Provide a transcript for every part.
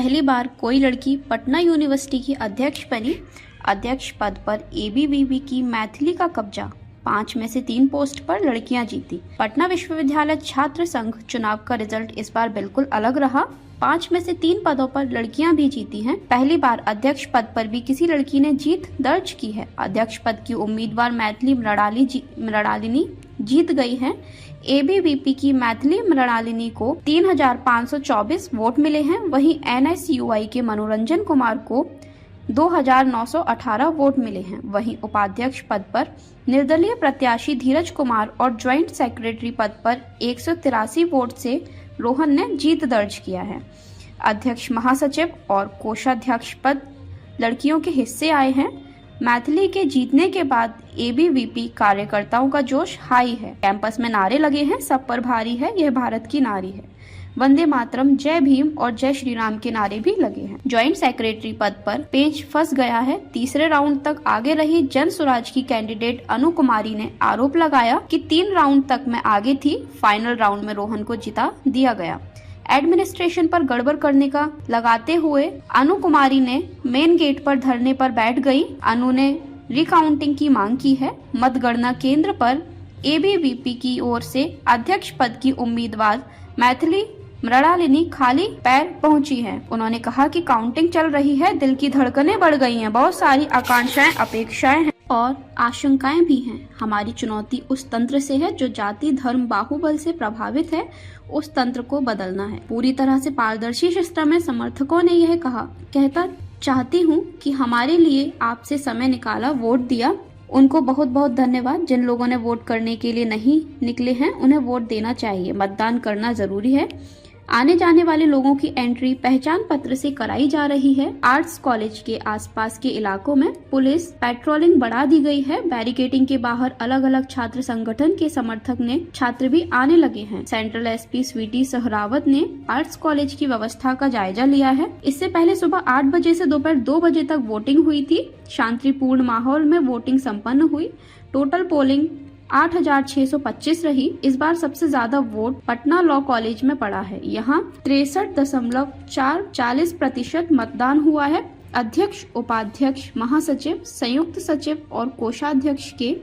पहली बार कोई लड़की पटना यूनिवर्सिटी की अध्यक्ष बनी। अध्यक्ष पद पर एबीवीपी की मैथिली का कब्जा। 5 में से 3 पोस्ट पर लड़कियां जीती। पटना विश्वविद्यालय छात्र संघ चुनाव का रिजल्ट इस बार बिल्कुल अलग रहा। 5 में से 3 पदों पर लड़कियां भी जीती हैं। पहली बार अध्यक्ष पद पर भी किसी लड़की ने जीत दर्ज की है। अध्यक्ष पद की उम्मीदवार मैथिली मृणालिनी जीत गई हैं। एबीवीपी की मैथिली मृणालिनी को 3524 वोट मिले हैं। वहीं एनएसयूआई के मनोरंजन कुमार को 2918 वोट मिले हैं। वहीं उपाध्यक्ष पद पर निर्दलीय प्रत्याशी धीरज कुमार और ज्वाइंट सेक्रेटरी पद पर 183 वोट से रोहन ने जीत दर्ज किया है। अध्यक्ष, महासचिव और कोषाध्यक्ष पद लड़कियों के हिस्से आए हैं। मैथिली के जीतने के बाद एबीवीपी कार्यकर्ताओं का जोश हाई है। कैंपस में नारे लगे हैं, सब पर भारी है, यह भारत की नारी है। वंदे मातरम, जय भीम और जय श्री राम के नारे भी लगे हैं। ज्वाइंट सेक्रेटरी पद पर पेच फंस गया है। तीसरे राउंड तक आगे रही जन स्वराज की कैंडिडेट अनु कुमारी ने आरोप लगाया कि 3 राउंड तक मैं आगे थी, फाइनल राउंड में रोहन को जिता दिया गया। एडमिनिस्ट्रेशन पर गड़बड़ करने का लगाते हुए अनु कुमारी ने मेन गेट पर धरने पर बैठ गई। अनु ने रिकाउंटिंग की मांग की है। मतगणना केंद्र पर एबीवीपी की ओर से अध्यक्ष पद की उम्मीदवार मैथिली मृणालिनी खाली पैर पहुंची हैं। उन्होंने कहा कि काउंटिंग चल रही है, दिल की धड़कनें बढ़ गई हैं, बहुत सारी आकांक्षाएं, अपेक्षाएं हैं और आशंकाएं भी हैं। हमारी चुनौती उस तंत्र से है जो जाति धर्म बाहुबल से प्रभावित है। उस तंत्र को बदलना है। पूरी तरह से पारदर्शी सिस्टम में समर्थकों ने यह कहता चाहती हूँ कि हमारे लिए आपसे समय निकाला, वोट दिया। उनको बहुत बहुत धन्यवाद। जिन लोगों ने वोट करने के लिए नहीं निकले हैं उन्हें वोट देना चाहिए। मतदान करना जरूरी है। आने जाने वाले लोगों की एंट्री पहचान पत्र से कराई जा रही है। आर्ट्स कॉलेज के आसपास के इलाकों में पुलिस पेट्रोलिंग बढ़ा दी गई है। बैरिकेडिंग के बाहर अलग अलग छात्र संगठन के समर्थक ने छात्र भी आने लगे हैं। सेंट्रल एसपी स्वीटी सहरावत ने आर्ट्स कॉलेज की व्यवस्था का जायजा लिया है। इससे पहले सुबह 8 बजे से दोपहर 2 बजे तक वोटिंग हुई थी। शांतिपूर्ण माहौल में वोटिंग संपन्न हुई। टोटल पोलिंग 8625 रही। इस बार सबसे ज्यादा वोट पटना लॉ कॉलेज में पड़ा है। यहाँ 63.40% मतदान हुआ है। अध्यक्ष, उपाध्यक्ष, महासचिव, संयुक्त सचिव और कोषाध्यक्ष के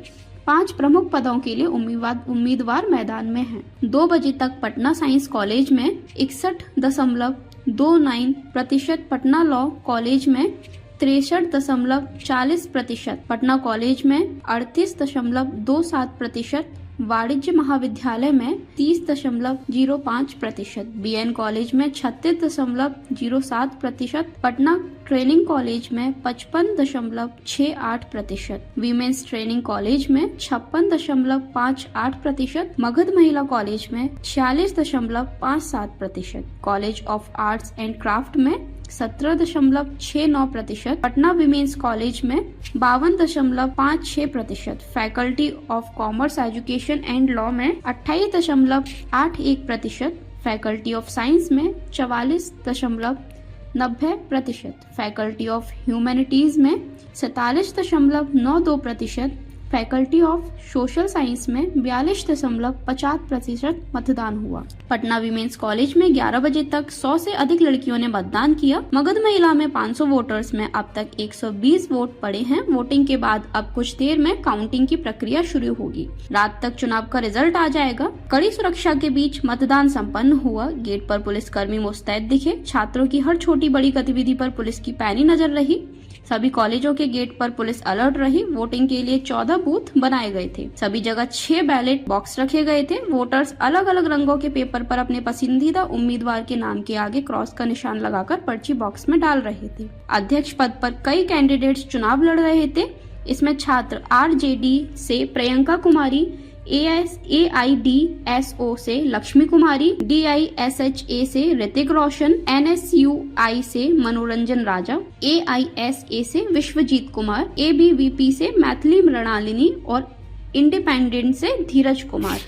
5 प्रमुख पदों के लिए उम्मीदवार मैदान में हैं। 2 बजे तक पटना साइंस कॉलेज में 61.29%, पटना लॉ कॉलेज में 63.40%, पटना कॉलेज में 38.27%, वाणिज्य महाविद्यालय में 30.05%, बीएन कॉलेज में 36.07%, पटना ट्रेनिंग कॉलेज में 55.68%, वीमेंस ट्रेनिंग कॉलेज में 56.58%, मगध महिला कॉलेज में 46.57%, college of arts and craft में 17.69%, पटना विमेंस कॉलेज में 52.56%, faculty of commerce education and law में 28.81%, फैकल्टी ऑफ साइंस में 44.90%, फैकल्टी ऑफ ह्यूमैनिटीज में 47.92%, फैकल्टी ऑफ सोशल साइंस में 42.50% मतदान हुआ। पटना विमेंस कॉलेज में 11 बजे तक 100 से अधिक लड़कियों ने मतदान किया। मगध महिला में 500 वोटर्स में अब तक 120 वोट पड़े हैं। वोटिंग के बाद अब कुछ देर में काउंटिंग की प्रक्रिया शुरू होगी। रात तक चुनाव का रिजल्ट आ जाएगा। कड़ी सुरक्षा के बीच मतदान संपन्न हुआ। गेट पर पुलिसकर्मी मुस्तैद दिखे। छात्रों की हर छोटी बड़ी गतिविधि पर पुलिस की पैनी नजर रही। सभी कॉलेजों के गेट पर पुलिस अलर्ट रही। वोटिंग के लिए 14 बूथ बनाए गए थे। सभी जगह 6 बैलेट बॉक्स रखे गए थे। वोटर्स अलग अलग रंगों के पेपर पर अपने पसंदीदा उम्मीदवार के नाम के आगे क्रॉस का निशान लगाकर पर्ची बॉक्स में डाल रहे थे। अध्यक्ष पद पर कई कैंडिडेट्स चुनाव लड़ रहे थे। इसमें छात्र आरजेडी से प्रियंका कुमारी, AIDSO से लक्ष्मी कुमारी, DISHA से ऋतिक रोशन, NSUI से मनोरंजन राजा, AISA से विश्वजीत कुमार, ABVP से मैथिली मृणालिनी और इंडिपेंडेंट से धीरज कुमार।